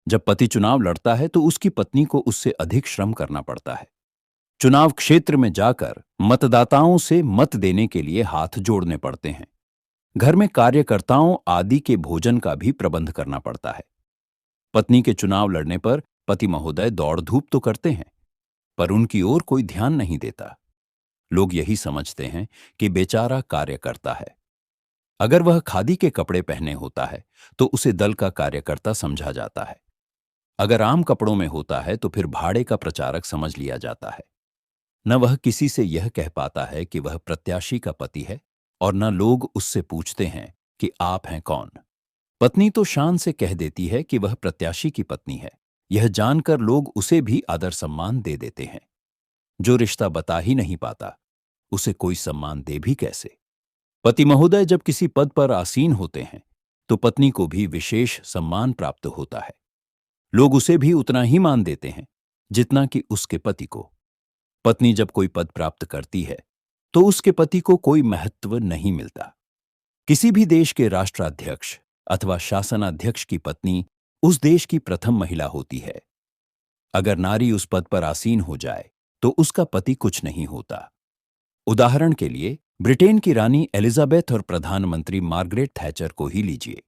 जब पति चुनाव लड़ता है तो उसकी पत्नी को उससे अधिक श्रम करना पड़ता है। चुनाव क्षेत्र में जाकर मतदाताओं से मत देने के लिए हाथ जोड़ने पड़ते हैं। घर में कार्यकर्ताओं आदि के भोजन का भी प्रबंध करना पड़ता है। पत्नी के चुनाव लड़ने पर पति महोदय दौड़ धूप तो करते हैं, पर उनकी ओर कोई ध्यान नहीं देता। लोग यही समझते हैं कि बेचारा कार्य करता है। अगर वह खादी के कपड़े पहने होता है तो उसे दल का कार्यकर्ता समझा जाता है। अगर आम कपड़ों में होता है तो फिर भाड़े का प्रचारक समझ लिया जाता है। न वह किसी से यह कह पाता है कि वह प्रत्याशी का पति है, और न लोग उससे पूछते हैं कि आप हैं कौन। पत्नी तो शान से कह देती है कि वह प्रत्याशी की पत्नी है। यह जानकर लोग उसे भी आदर सम्मान दे देते हैं। जो रिश्ता बता ही नहीं पाता, उसे कोई सम्मान दे भी कैसे। पति महोदय जब किसी पद पर आसीन होते हैं तो पत्नी को भी विशेष सम्मान प्राप्त होता है। लोग उसे भी उतना ही मान देते हैं जितना कि उसके पति को। पत्नी जब कोई पद प्राप्त करती है तो उसके पति को कोई महत्व नहीं मिलता। किसी भी देश के राष्ट्राध्यक्ष अथवा शासनाध्यक्ष की पत्नी उस देश की प्रथम महिला होती है। अगर नारी उस पद पर आसीन हो जाए तो उसका पति कुछ नहीं होता। उदाहरण के लिए ब्रिटेन की रानी एलिजाबेथ और प्रधानमंत्री मार्गरेट थैचर को ही लीजिए।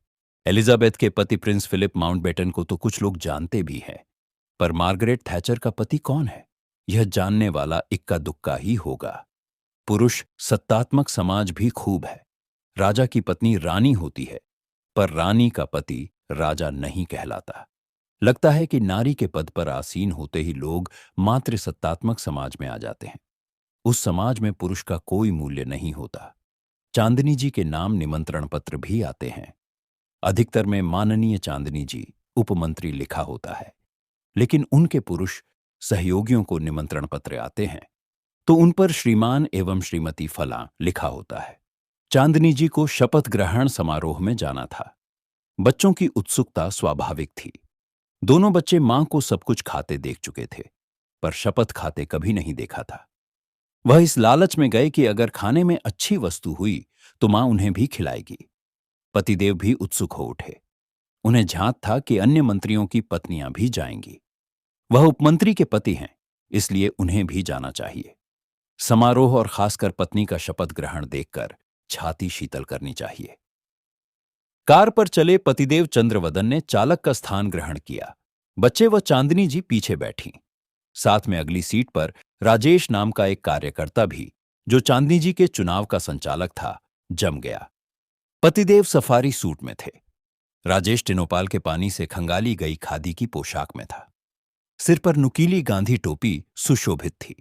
एलिजाबेथ के पति प्रिंस फिलिप माउंटबेटन को तो कुछ लोग जानते भी हैं, पर मार्गरेट थैचर का पति कौन है, यह जानने वाला इक्का दुक्का ही होगा। पुरुष सत्तात्मक समाज भी खूब है। राजा की पत्नी रानी होती है, पर रानी का पति राजा नहीं कहलाता। लगता है कि नारी के पद पर आसीन होते ही लोग मातृ सत्तात्मक समाज में आ जाते हैं। उस समाज में पुरुष का कोई मूल्य नहीं होता। चांदनी जी के नाम निमंत्रण पत्र भी आते हैं। अधिकतर में माननीय चांदनी जी उपमंत्री लिखा होता है, लेकिन उनके पुरुष सहयोगियों को निमंत्रण पत्र आते हैं तो उन पर श्रीमान एवं श्रीमती फलां लिखा होता है। चांदनी जी को शपथ ग्रहण समारोह में जाना था। बच्चों की उत्सुकता स्वाभाविक थी। दोनों बच्चे मां को सब कुछ खाते देख चुके थे, पर शपथ खाते कभी नहीं देखा था। वह इस लालच में गए कि अगर खाने में अच्छी वस्तु हुई तो मां उन्हें भी खिलाएगी। पतिदेव भी उत्सुक हो उठे। उन्हें झांक था कि अन्य मंत्रियों की पत्नियां भी जाएंगी। वह उपमंत्री के पति हैं, इसलिए उन्हें भी जाना चाहिए। समारोह और खासकर पत्नी का शपथ ग्रहण देखकर छाती शीतल करनी चाहिए। कार पर चले पतिदेव चंद्रवदन ने चालक का स्थान ग्रहण किया। बच्चे व चांदनी जी पीछे बैठी। साथ में अगली सीट पर राजेश नाम का एक कार्यकर्ता भी, जो चांदनी जी के चुनाव का संचालक था, जम गया। पतिदेव सफारी सूट में थे। राजेश टिनोपाल के पानी से खंगाली गई खादी की पोशाक में था। सिर पर नुकीली गांधी टोपी सुशोभित थी।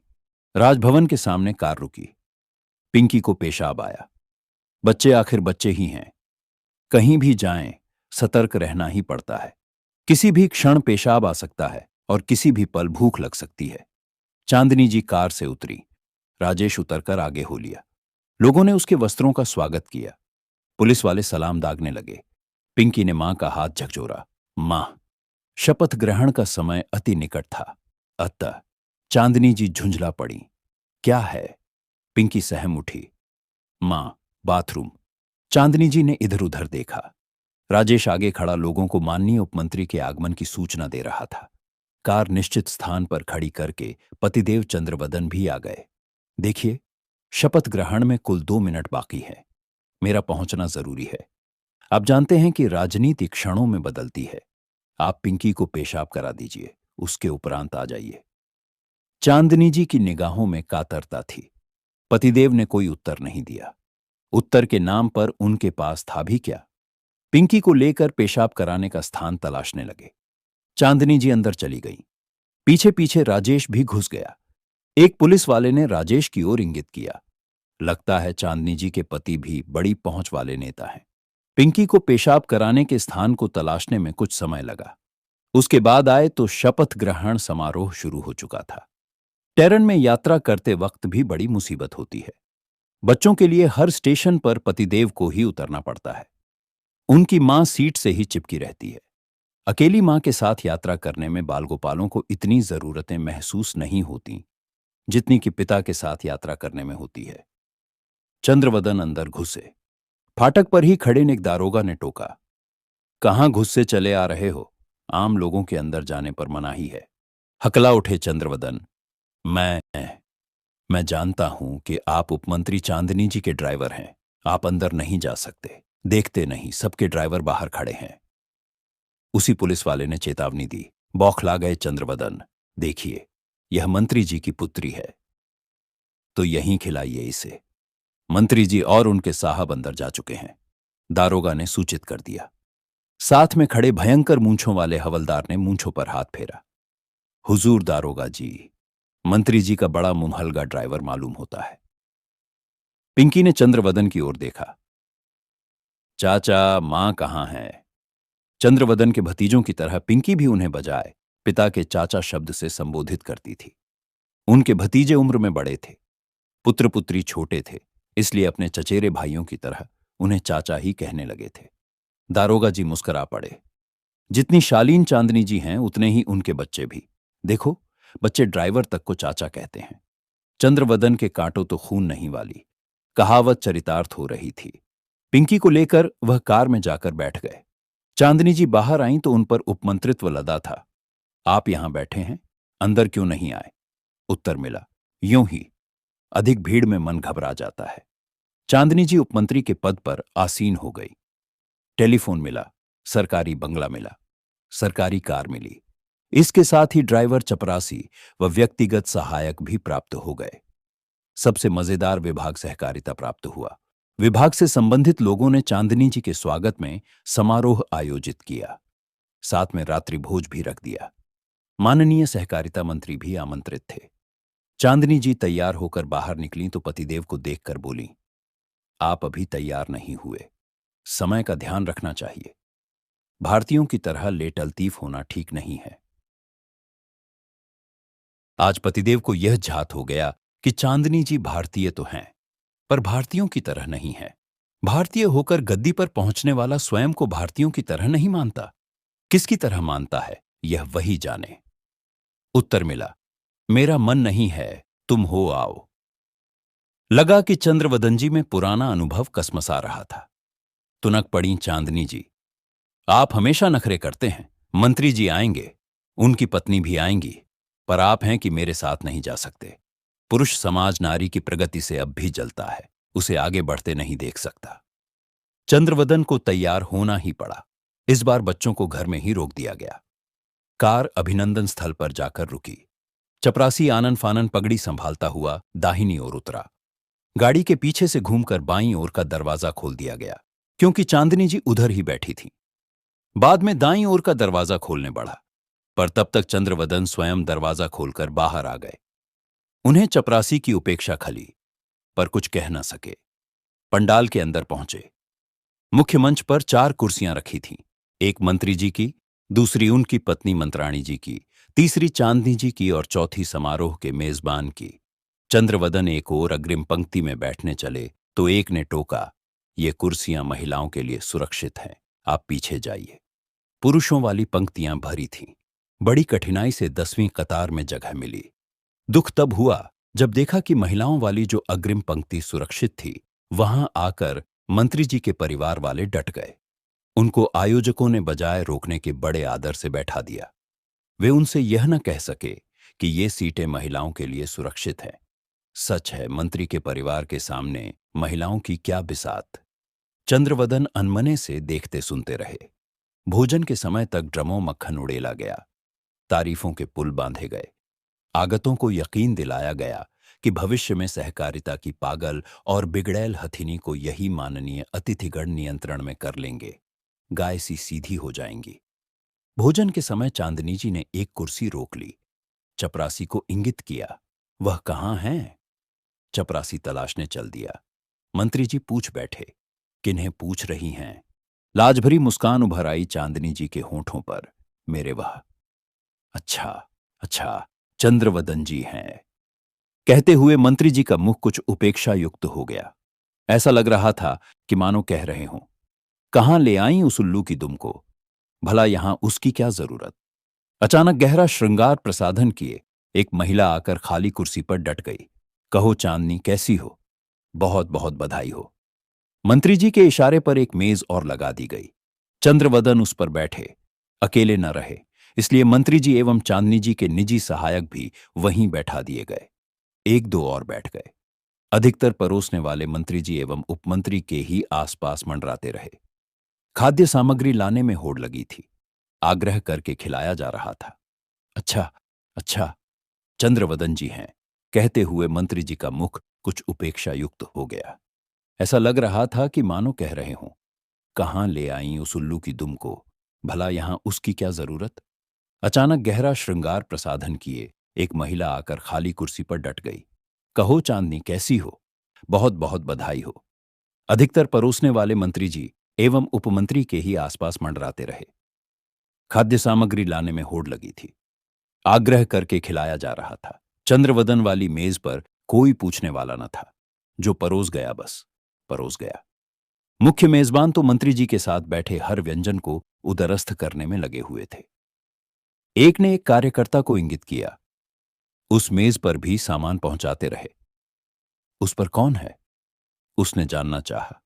राजभवन के सामने कार रुकी। पिंकी को पेशाब आया। बच्चे आखिर बच्चे ही हैं। कहीं भी जाएं, सतर्क रहना ही पड़ता है। किसी भी क्षण पेशाब आ सकता है और किसी भी पल भूख लग सकती है। चांदनी जी कार से उतरी। राजेश उतरकर आगे हो लिया। लोगों ने उसके वस्त्रों का स्वागत किया। पुलिस वाले सलाम दागने लगे। पिंकी ने मां का हाथ झकझोरा। मां, शपथ ग्रहण का समय अति निकट था, अतः चांदनी जी झुंझला पड़ी। क्या है? पिंकी सहम उठी। मां, बाथरूम। चांदनी जी ने इधर उधर देखा। राजेश आगे खड़ा लोगों को माननीय उपमंत्री के आगमन की सूचना दे रहा था। कार निश्चित स्थान पर खड़ी करके पतिदेव चंद्रवदन भी आ गए। देखिए, शपथ ग्रहण में कुल 2 मिनट बाकी है। मेरा पहुंचना जरूरी है। आप जानते हैं कि राजनीति क्षणों में बदलती है। आप पिंकी को पेशाब करा दीजिए, उसके उपरांत आ जाइए। चांदनी जी की निगाहों में कातरता थी। पतिदेव ने कोई उत्तर नहीं दिया। उत्तर के नाम पर उनके पास था भी क्या। पिंकी को लेकर पेशाब कराने का स्थान तलाशने लगे। चांदनी जी अंदर चली गई। पीछे पीछे राजेश भी घुस गया। एक पुलिस वाले ने राजेश की ओर इंगित किया। लगता है चांदनी जी के पति भी बड़ी पहुंच वाले नेता हैं। पिंकी को पेशाब कराने के स्थान को तलाशने में कुछ समय लगा। उसके बाद आए तो शपथ ग्रहण समारोह शुरू हो चुका था। ट्रेन में यात्रा करते वक्त भी बड़ी मुसीबत होती है। बच्चों के लिए हर स्टेशन पर पतिदेव को ही उतरना पड़ता है। उनकी मां सीट से ही चिपकी रहती है। अकेली मां के साथ यात्रा करने में बाल गोपालों को इतनी जरूरतें महसूस नहीं होती जितनी कि पिता के साथ यात्रा करने में होती है। चंद्रवदन अंदर घुसे। फाटक पर ही खड़े एक दारोगा ने टोका। कहां घुस से चले आ रहे हो? आम लोगों के अंदर जाने पर मनाही है। हकला उठे चंद्रवदन। मैं जानता हूं कि आप उपमंत्री चांदनी जी के ड्राइवर हैं। आप अंदर नहीं जा सकते। देखते नहीं, सबके ड्राइवर बाहर खड़े हैं। उसी पुलिस वाले ने चेतावनी दी। बौखला गए चंद्रवदन। देखिए, यह मंत्री जी की पुत्री है, तो यहीं खिलाइए इसे। मंत्री जी और उनके साहब अंदर जा चुके हैं, दारोगा ने सूचित कर दिया। साथ में खड़े भयंकर मूंछों वाले हवलदार ने मूंछों पर हाथ फेरा। हुजूर दारोगा जी, मंत्री जी का बड़ा मुंहलगा ड्राइवर मालूम होता है। पिंकी ने चंद्रवदन की ओर देखा। चाचा, मां कहां है? चंद्रवदन के भतीजों की तरह पिंकी भी उन्हें बजाय पिता के चाचा शब्द से संबोधित करती थी। उनके भतीजे उम्र में बड़े थे, पुत्र पुत्री छोटे थे, इसलिए अपने चचेरे भाइयों की तरह उन्हें चाचा ही कहने लगे थे। दारोगा जी मुस्कुरा पड़े। जितनी शालीन चांदनी जी हैं, उतने ही उनके बच्चे भी। देखो, बच्चे ड्राइवर तक को चाचा कहते हैं। चंद्रवदन के कांटों तो खून नहीं वाली कहावत चरितार्थ हो रही थी। पिंकी को लेकर वह कार में जाकर बैठ गए। चांदनी जी बाहर आईं तो उन पर उपमंत्रित्व लदा था। आप यहां बैठे हैं, अंदर क्यों नहीं आए? उत्तर मिला, यूं ही, अधिक भीड़ में मन घबरा जाता है। चांदनी जी उपमंत्री के पद पर आसीन हो गई। टेलीफोन मिला, सरकारी बंगला मिला, सरकारी कार मिली। इसके साथ ही ड्राइवर, चपरासी व व्यक्तिगत सहायक भी प्राप्त हो गए। सबसे मजेदार विभाग सहकारिता प्राप्त हुआ। विभाग से संबंधित लोगों ने चांदनी जी के स्वागत में समारोह आयोजित किया। साथ में रात्रि भोज भी रख दिया। माननीय सहकारिता मंत्री भी आमंत्रित थे। चांदनी जी तैयार होकर बाहर निकली तो पतिदेव को देखकर बोली, आप अभी तैयार नहीं हुए। समय का ध्यान रखना चाहिए। भारतीयों की तरह लेटलतीफ होना ठीक नहीं है। आज पतिदेव को यह झात हो गया कि चांदनी जी भारतीय तो हैं, पर भारतीयों की तरह नहीं है। भारतीय होकर गद्दी पर पहुंचने वाला स्वयं को भारतीयों की तरह नहीं मानता। किसकी तरह मानता है, यह वही जाने। उत्तर मिला, मेरा मन नहीं है, तुम हो आओ। लगा कि चंद्रवदन जी में पुराना अनुभव कसमसा रहा था। तुनक पड़ी चांदनी जी। आप हमेशा नखरे करते हैं। मंत्री जी आएंगे, उनकी पत्नी भी आएंगी, पर आप हैं कि मेरे साथ नहीं जा सकते। पुरुष समाज नारी की प्रगति से अब भी जलता है, उसे आगे बढ़ते नहीं देख सकता। चंद्रवदन को तैयार होना ही पड़ा। इस बार बच्चों को घर में ही रोक दिया गया। कार अभिनंदन स्थल पर जाकर रुकी। चपरासी आनन फानन पगड़ी संभालता हुआ दाहिनी ओर उतरा। गाड़ी के पीछे से घूमकर बाईं ओर का दरवाजा खोल दिया गया, क्योंकि चांदनी जी उधर ही बैठी थी। बाद में दाईं ओर का दरवाजा खोलने बढ़ा, पर तब तक चंद्रवदन स्वयं दरवाजा खोलकर बाहर आ गए। उन्हें चपरासी की उपेक्षा खली, पर कुछ कह न सके। पंडाल के अंदर पहुंचे। मुख्य मंच पर 4 कुर्सियां रखी थीं। एक मंत्री जी की, दूसरी उनकी पत्नी मंत्राणी जी की, तीसरी चांदनी जी की और चौथी समारोह के मेजबान की। चंद्रवदन एक और अग्रिम पंक्ति में बैठने चले तो एक ने टोका, ये कुर्सियां महिलाओं के लिए सुरक्षित हैं, आप पीछे जाइए। पुरुषों वाली पंक्तियां भरी थीं। बड़ी कठिनाई से 10वीं कतार में जगह मिली। दुख तब हुआ जब देखा कि महिलाओं वाली जो अग्रिम पंक्ति सुरक्षित थी, वहां आकर मंत्री जी के परिवार वाले डट गए। उनको आयोजकों ने बजाय रोकने के बड़े आदर से बैठा दिया। वे उनसे यह न कह सके कि ये सीटें महिलाओं के लिए सुरक्षित हैं। सच है, मंत्री के परिवार के सामने महिलाओं की क्या बिसात। चंद्रवदन अनमने से देखते सुनते रहे। भोजन के समय तक ड्रमों मक्खन उड़ेला गया। तारीफों के पुल बांधे गए। आगतों को यकीन दिलाया गया कि भविष्य में सहकारिता की पागल और बिगड़ैल हथिनी को यही माननीय अतिथिगण नियंत्रण में कर लेंगे। गाय सी सीधी हो जाएंगी। भोजन के समय चांदनी जी ने एक कुर्सी रोक ली। चपरासी को इंगित किया, वह कहाँ हैं? चपरासी तलाशने चल दिया। मंत्री जी पूछ बैठे, किन्हें पूछ रही हैं? लाजभरी मुस्कान उभर आई चांदनी जी के होठों पर। मेरे वह। अच्छा अच्छा, चंद्रवदन जी हैं। कहते हुए मंत्री जी का मुख कुछ उपेक्षा युक्त हो गया। ऐसा लग रहा था कि मानो कह रहे हों, कहां ले आई उस उल्लू की दुम को, भला यहां उसकी क्या जरूरत। अचानक गहरा श्रृंगार प्रसाधन किए एक महिला आकर खाली कुर्सी पर डट गई। कहो चांदनी, कैसी हो? बहुत बहुत बधाई हो। मंत्री जी के इशारे पर एक मेज और लगा दी गई। चंद्रवदन उस पर बैठे। अकेले न रहे, इसलिए मंत्री जी एवं चांदनी जी के निजी सहायक भी वहीं बैठा दिए गए। एक दो और बैठ गए। अधिकतर परोसने वाले मंत्री जी एवं उपमंत्री के ही आसपास मंडराते रहे। खाद्य सामग्री लाने में होड़ लगी थी। आग्रह करके खिलाया जा रहा था। अच्छा, अच्छा, चंद्रवदन जी हैं, कहते हुए मंत्री जी का मुख कुछ उपेक्षा युक्त हो गया। ऐसा लग रहा था कि मानो कह रहे हों, कहां ले आई उस उल्लू की दुम को, भला यहां उसकी क्या जरूरत। अचानक गहरा श्रृंगार प्रसाधन किए एक महिला आकर खाली कुर्सी पर डट गई। कहो चांदनी, कैसी हो? बहुत बहुत बधाई हो। अधिकतर परोसने वाले मंत्री जी एवं उपमंत्री के ही आसपास मंडराते रहे। खाद्य सामग्री लाने में होड़ लगी थी। आग्रह करके खिलाया जा रहा था। चंद्रवदन वाली मेज पर कोई पूछने वाला न था। जो परोस गया बस परोस गया। मुख्य मेजबान तो मंत्री जी के साथ बैठे हर व्यंजन को उदरस्थ करने में लगे हुए थे। एक ने एक कार्यकर्ता को इंगित किया, उस मेज पर भी सामान पहुंचाते रहे। उस पर कौन है? उसने जानना चाहा।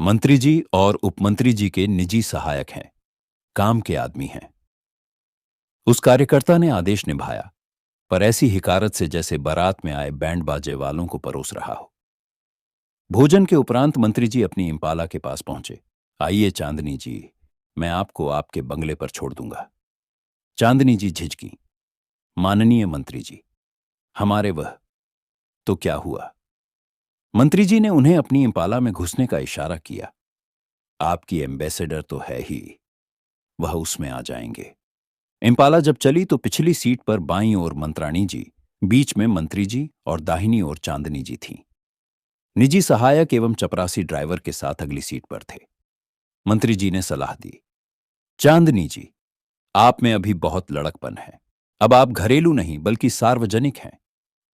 मंत्री जी और उपमंत्री जी के निजी सहायक हैं, काम के आदमी हैं। उस कार्यकर्ता ने आदेश निभाया, पर ऐसी हिकारत से जैसे बारात में आए बैंड बाजे वालों को परोस रहा हो। भोजन के उपरांत मंत्री जी अपनी इंपाला के पास पहुंचे। आइए चांदनी जी, मैं आपको आपके बंगले पर छोड़ दूंगा। चांदनी जी झिझकी। माननीय मंत्री जी, हमारे वह। तो क्या हुआ? मंत्री जी ने उन्हें अपनी इंपाला में घुसने का इशारा किया। आपकी एम्बेसडर तो है ही, वह उसमें आ जाएंगे। इंपाला जब चली तो पिछली सीट पर बाईं ओर मंत्राणी जी, बीच में मंत्री जी और दाहिनी ओर चांदनी जी थीं। निजी सहायक एवं चपरासी ड्राइवर के साथ अगली सीट पर थे। मंत्री जी ने सलाह दी, चांदनी जी, आप में अभी बहुत लड़कपन है। अब आप घरेलू नहीं बल्कि सार्वजनिक हैं।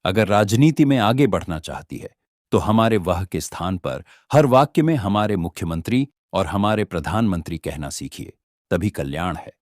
अगर राजनीति में आगे बढ़ना चाहती है तो हमारे वह के स्थान पर हर वाक्य में हमारे मुख्यमंत्री और हमारे प्रधानमंत्री कहना सीखिए, तभी कल्याण है।